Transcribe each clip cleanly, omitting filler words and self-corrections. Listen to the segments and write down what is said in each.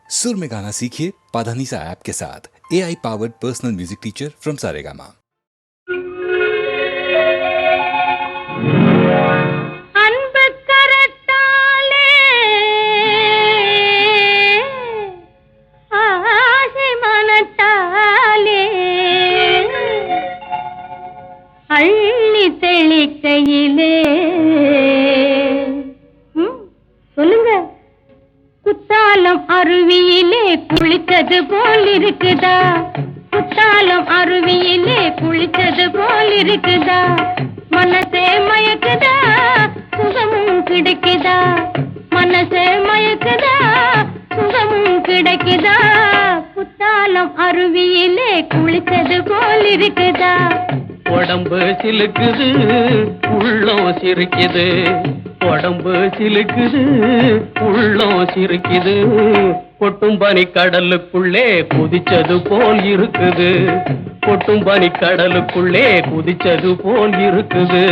सुर में गाना सीखिए पाधानीसा ऐप के साथ। AI powered personal music teacher from Saregama. Kuthalam அருவியிலே குளித்தது போல் இருக்குதா, குத்தாலம் அருவியிலே குளித்தது போல் இருக்குதா, மனசே மயக்குதா சுகமும் கிடைக்குதா, மனசே மயக்குதா சுகமும் கிடைக்குதா, குத்தாலம் அருவியிலே குளித்தது போல் இருக்குதா. உடம்பு சிலுக்குது உள்ளம் சிரிக்குது, உடம்பு சிலுக்குது உள்ளம் சிரிக்குது, கொட்டும் பனி கடலுக்குள்ளே குதிச்சது போல் இருக்குது, கொட்டும் பனி கடலுக்குள்ளே குதிச்சது போல் இருக்குது.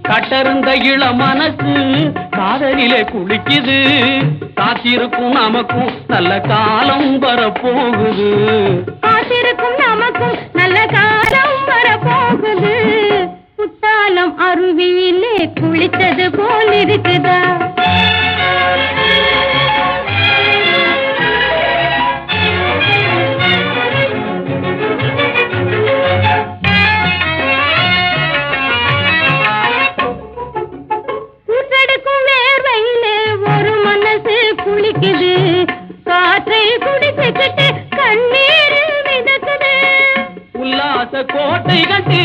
கட்டருந்த இள மனசு காதலிலே குளிக்குது, காத்திருக்கும் நமக்கும் நல்ல காலம் வரப்போகுது, காத்திருக்கும் நமக்கும் நல்ல காலம் வரப்போகுது, குத்தாலம் அருவியிலே குளித்தது போல் இருக்குதா. காற்றை குடிச்சுக்கிட்டு கண்ணீர் மிதக்குது, உல்லாச கோட்டை கட்டி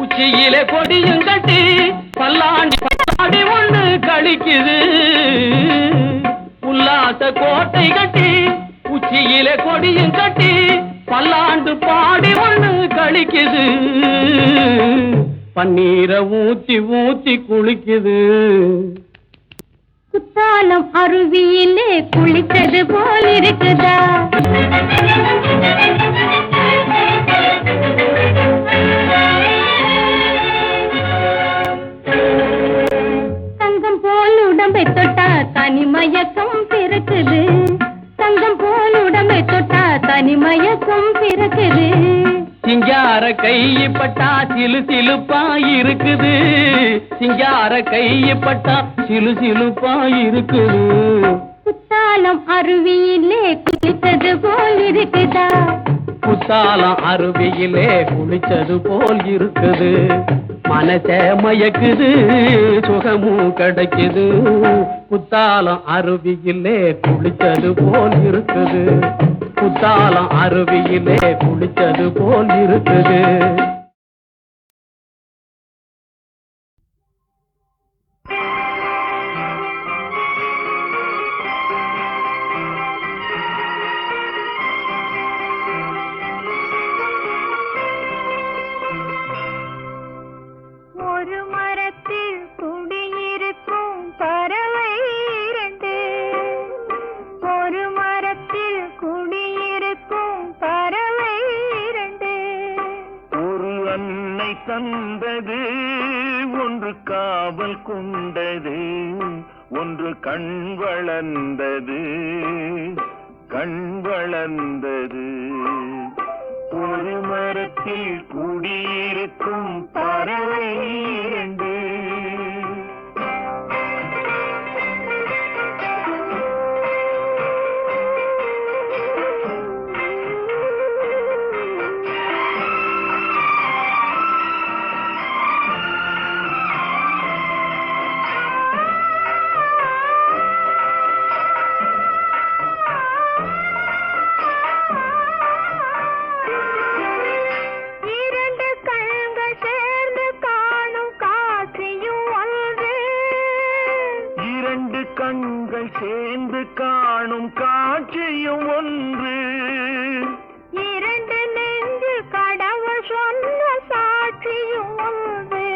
உச்சியிலே கொடியும் கட்டி பல்லாண்டி பல்லாடி ஒன்று கழிக்குது, உல்லாச கோட்டை கட்டி உச்சியிலே கொடியும் கட்டி பல்லாண்டு பாடி ஒன்று கழிக்குது, பன்னீரை ஊத்தி ஊத்தி குளிக்குது. குத்தாலம் அருவியிலே குளித்தது போல் இருக்குதா. தங்கம் போல் உடம்பை தொட்டா தனிமயக்கம் பிறக்குது, தங்கம் போல் உடம்பை தொட்டா தனிமயக்கம் பிறக்குது, சிங்கார கைப்பட்டா சிலு சிலுப்பா இருக்குது, சிங்கார கைப்பட்டா சிலு சிலுப்பா இருக்குது, குத்தாலம் அருவியிலே குளித்தது போல் இருக்குதா. குத்தாலம் அருவியிலே குளிச்சது போல் இருக்குது, மனசே மயக்குது சுகமும் கிடைக்குது, குத்தாலம் அருவியிலே குளிச்சது போல் இருக்குது, குத்தாலம் அருவியிலே குளிச்சது போல் இருக்குது. ஒரு மரத்தில் குடியிருக்கும் பறவை இரண்டு, ஒரு மரத்தில் குடியிருக்கும் பறவை இரண்டு, ஒரு அன்னை தந்தது ஒன்று காவல் கொண்டது, ஒன்று கண் வளர்ந்தது கண் வளர்ந்தது, ஒரு மரத்தில் குடியிருக்கும் பறவை இரண்டு. கண்கள் சேர்ந்து காணும் காட்சியும் ஒன்று, இரண்டு நெஞ்சு கடவுள் சொன்ன சாட்சியும் ஒன்று,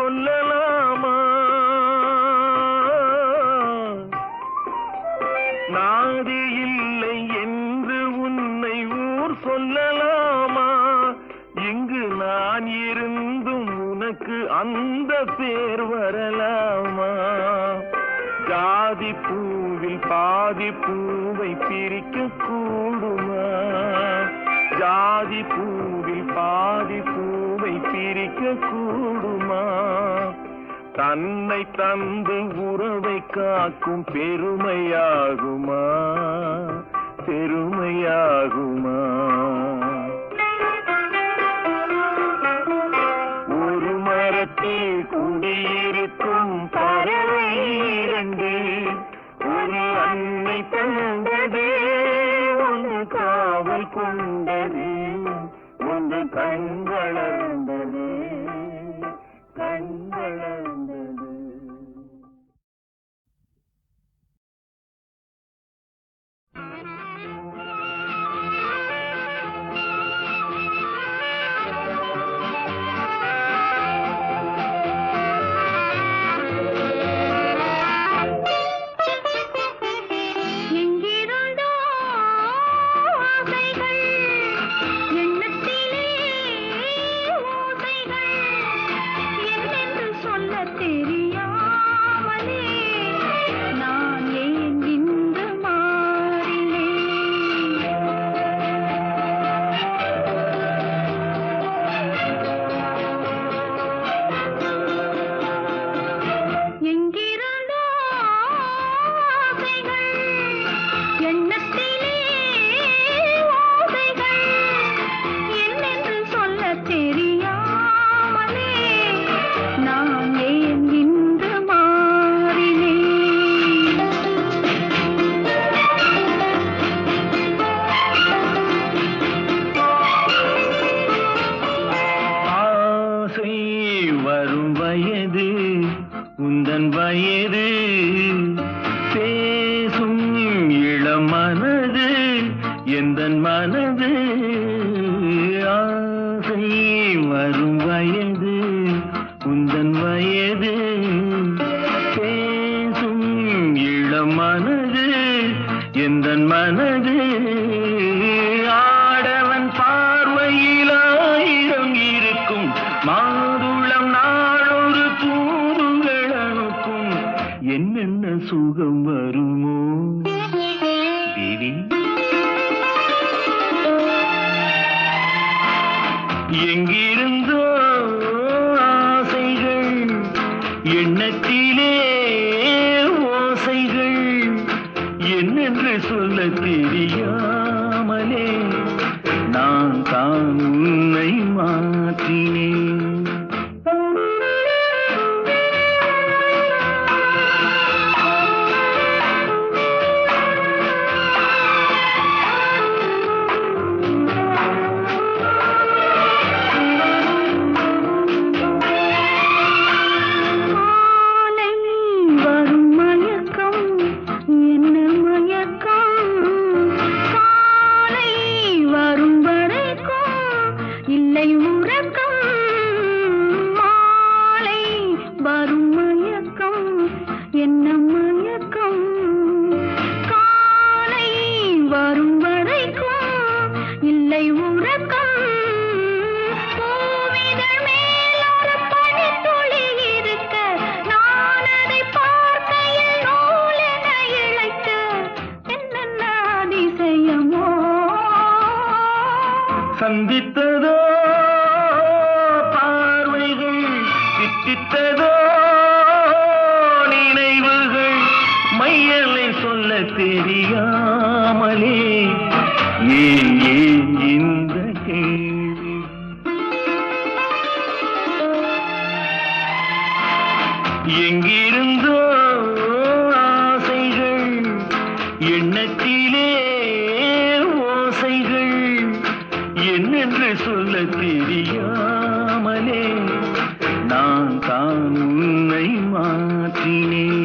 சொல்லலாமா? நாதி இல்லை என்று உன்னை ஊர் சொல்லலாமா? இங்கு நான் இருந்தும் உனக்கு அந்த பேர் வரலாமா? ஜாதி பூவில் பாதி பூவை பிரிக்க கூடுமா? ஜாதி பூவில் பாதி பூவை பிரிக்க கூடுமா? தன்னை தந்து உறவை காக்கும் பெருமையாகுமா? பெருமையாகுமா? ஒரு மரத்தில் குடியிருக்கும் பறவை இரண்டு, ஒரு அன்னை தந்தது ஒன்று காவல் கொண்டது, ஒன்று கண் வளர்ந்தது, கண் வளர்ந்தது. எங்கிருந்தோ ஆசைகள், எண்ணத்திலே ஓசைகள், என்னென்று சொல்லத் தெரியாமலே நான் ஏன் இன்று மாறினேன்? எங்கிருந்தோ ஆசைகள், எண்ணத்திலே ஓசைகள், என்னென்று சொல்லத் தெரியாமலே நான் ஏன் இன்று மாறினேன்? ஆசை வரும் வயது உந்தன் வயது, பேசும் இளம் மனது எந்தன் மனது. ஆசை வரும் வயது உந்தன் வயது, பேசும் இளம் மனது எந்தன் மனது. ஆடவன் பார்வையில் ஆயிரம் இருக்கும், மாதுளம் நாளொரு தூதுகள் அனுப்பும், என்னென்ன சுகம் வருமோ தேவி? எங்கிருந்தோ ஆசைகள், எண்ணத்திலே ஓசைகள், என்னென்று சொல்ல தெரியாமலே நான் தான் உன்னை மாற்றினேன். மாலை வரும் மயக்கம், என்ன மயக்கம்? காலை வரும் வரைக்கும் இல்லை உறக்கம். மாலை வரும் மயக்கம், என்ன மயக்கம்? காலை வரும் வரைக்கும் இல்லை உறக்கம். பூவிதழ் மேல் ஒரு பனித்துளி இருக்க, நான் அதை பார்க்கையில் நூலென இழைக்க, என்னென்ன அதிசயமோ? சந்தித்ததோ பார்வைகள், சித்தித்ததோ நினைவுகள், மையலை சொல்ல தெரியாமலே ஏன் ஏன் இந்த கேள்வி? எங்கிருந்தோ ஆசைகள், எண்ணத்திலே ஓசைகள், என்னென்று சொல்ல தெரியாமலே நான் தான் உன்னை மாற்றினேன்.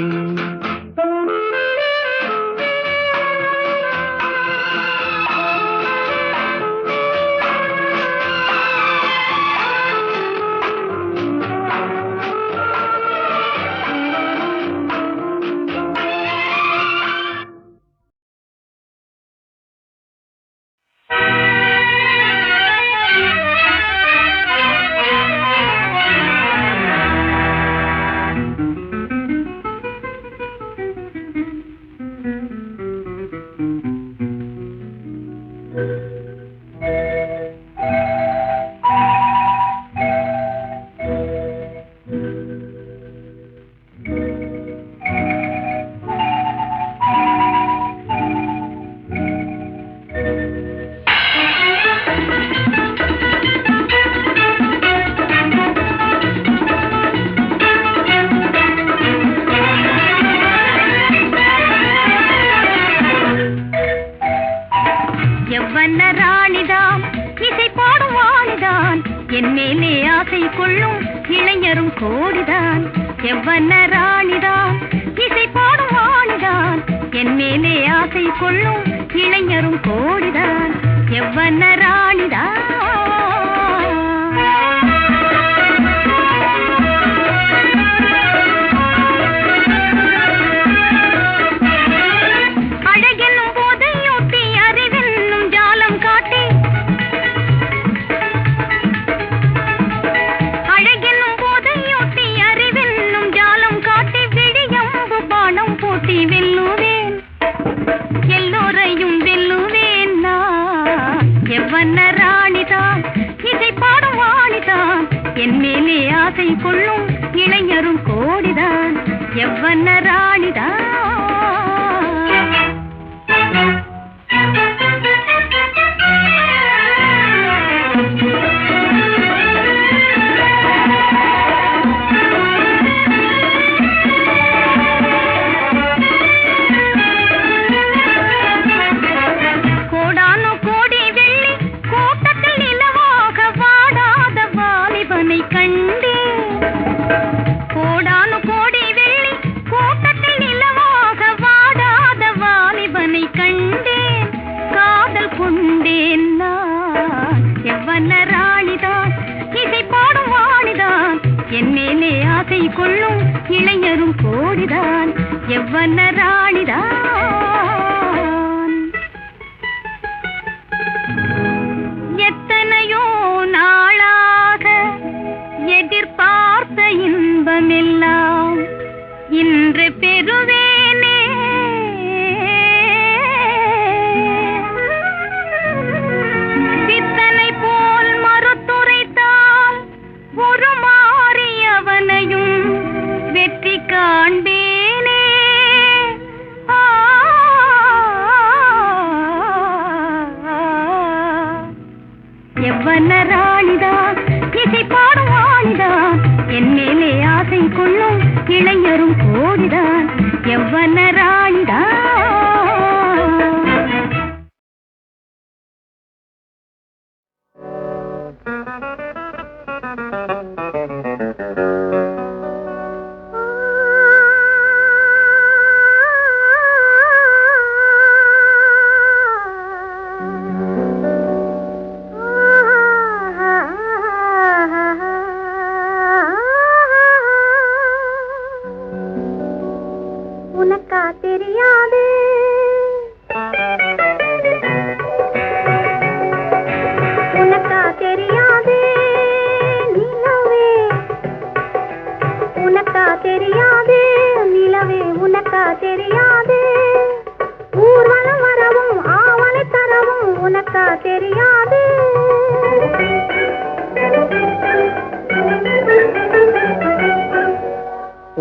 கொள்ளும் இளைஞரும் கோடிதான் எவ்வண்ண ராணிதான் இசை பாடும் வாணிதான் என் மேலே ஆசை கொள்ளும் இளைஞரும் கோடிதான் எவ்வண்ண ராணிதான் என் மேலே ஆசை கொள்ளும் இளைஞரும் கோடிதான் எவ்வண்ண ராணிதான் கொள்ளும் இளைஞரும் கோடிதான் எவ்வண்ண ராணிதான் எத்தனையோ நாளாக எதிர்பார்த்த இன்பமெல்லாம் இன்று பெறுவேனே பித்தனை போல் மறுத்துரைத்தால் ஒரு மாறியவனையும் வெற்றி காண்பேனே எவ்வண்ண ராணிதான் இசை பாடும் வாணிதான் என் மேலே ஆசை கொள்ளும் இளைஞரும் கோடிதான் எவ்வண்ண ராணிதான்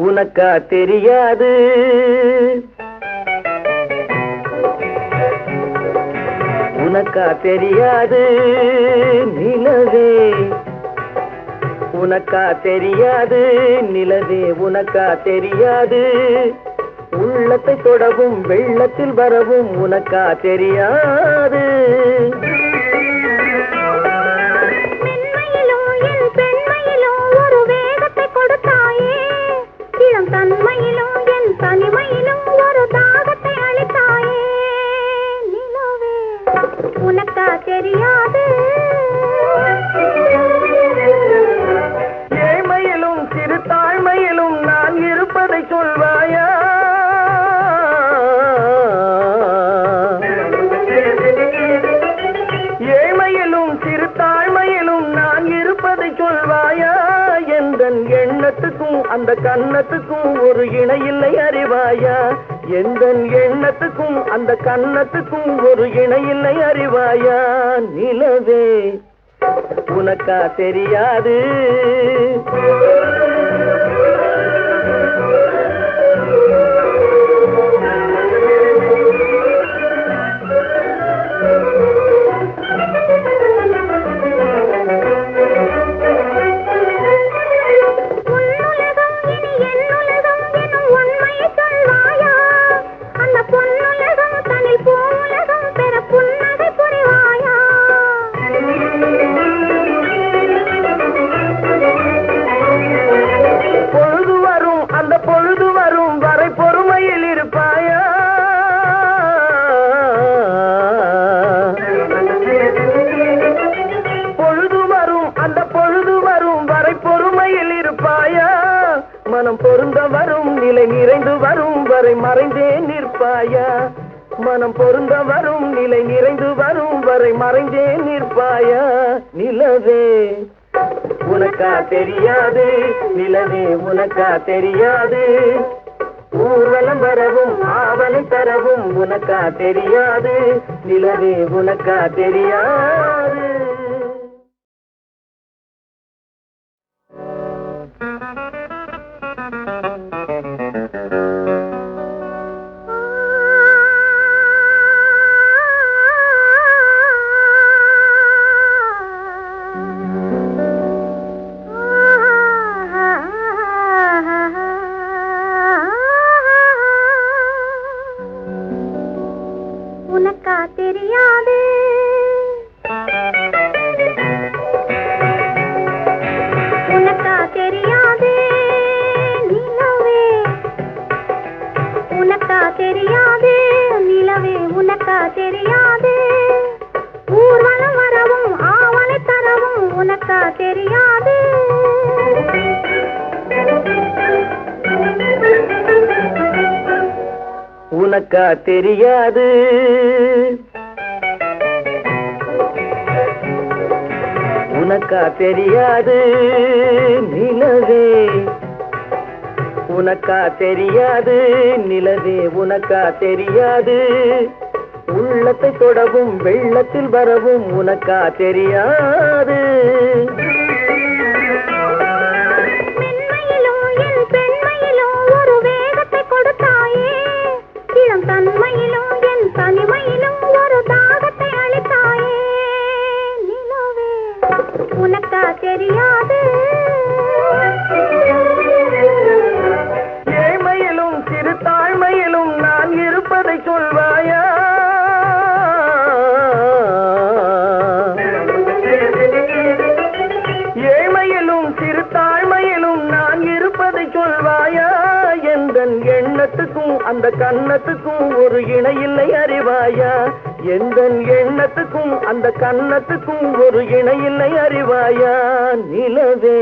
உனக்கா தெரியாது உனக்கா தெரியாது நிலவே உனக்கா தெரியாது நிலவே உனக்கா தெரியாது உள்ளத்தை தொடவும் வெள்ளத்தில் வரவும் உனக்கா தெரியாது தன்மையிலும் என் தனிமையிலும் ஒரு தாகத்தை அளித்தாயே நிலவே உனக்கா தெரியாது ஏழ்மையிலும் சிறு தாழ்மையிலும் நான் இருப்பதை சொல்வாயா ஏழ்மையிலும் சிறு தாழ்மையிலும் நான் இருப்பதை சொல்வாயா எந்தன் எண்ணத்துக்கும் அந்த கன்னத்துக்கும் ஒரு இணையில்லை அறிவாயா எந்தன் எண்ணத்துக்கும் அந்த கன்னத்துக்கும் ஒரு இணையில்லை அறிவாயா நிலவே உனக்கா தெரியாது மனம் பொருந்த வரும் நிலை நிறைந்து வரும் வரை மறைந்தே நிற்பாயா மனம் பொருந்த வரும் நிலை நிறைந்து வரும் வரை மறைந்தே நிற்பாயா நிலவே உனக்கா தெரியாது நிலவே உனக்கா தெரியாது ஊர்வலம் வரவும் ஆவலை தரவும் உனக்கா தெரியாது நிலவே உனக்கா தெரியாது உனக்கா தெரியாது உனக்கா தெரியாது நிலவே உனக்கா தெரியாது நிலவே உனக்கா தெரியாது ஊர்வலம் வரவும் ஆவலை தரவும் உனக்கா தெரியாது உனக்கா தெரியாது உனக்கா தெரியாது நிலவே உனக்கா தெரியாது நிலவே உனக்கா தெரியாது உள்ளத்தை தொடவும் வெள்ளத்தில் வரவும் உனக்கா தெரியாது மென்மையிலும் என் பெண்மையிலும் ஒரு வேகத்தை கொடுத்தாயே இளம் தன்மையிலும் என் தனிமையிலும் ஒரு தாகத்தை அளித்தாயே நிலவே உனக்கா தெரியாது ஏழ்மையிலும் சிறு தாழ்மையிலும் நான் இருப்பதை சொல்வாயா ஏழ்மையிலும் சிறு தாழ்மையிலும் நான் இருப்பதை சொல்வாயா எந்தன் எண்ணத்துக்கும் அந்த கன்னத்துக்கும் ஒரு இணையில்லை அறிவாயா எந்தன் எண்ணத்துக்கும் அந்த கன்னத்துக்கும் ஒரு இணையில்லை அறிவாயா நிலவே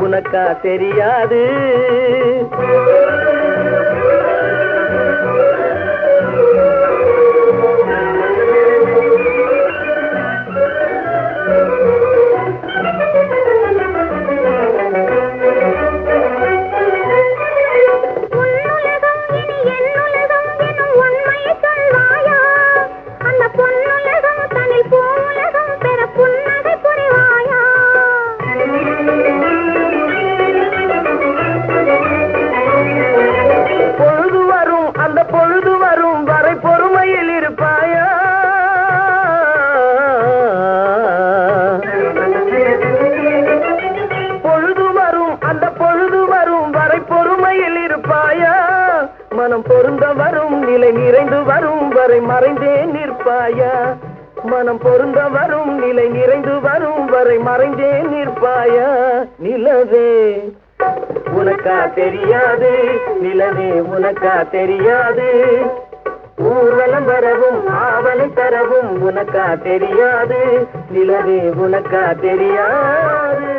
உனக்கா தெரியாது உன்னுலகம் இனி என்னுலகம் எனும் உண்மையை சொல்வாயா அந்த பொன்னுலகம் தனில் பூவுலகம் பெற புன்னகை புரிவாயா பொழுது வரும் அந்த பொழுது வரும் வரை பொறுமையில் இருப்பாயா பொழுது வரும் அந்த பொழுது வரும் வரை பொறுமையில் இருப்பாயா மனம் பொருந்த வரும் நிலை நிறைந்து வரும் வரை மறைந்தே நிற்பாயா மனம் பொருந்த வரும் நிலை நிறைந்து வரும் வரை மறைந்தே நிற்பாயா நிலவே உனக்கா தெரியாது நிலவே உனக்கா தெரியாது ஊர்வலம் வரவும் ஆவலை தரவும் உனக்கா தெரியாது நிலவே உனக்கா தெரியாது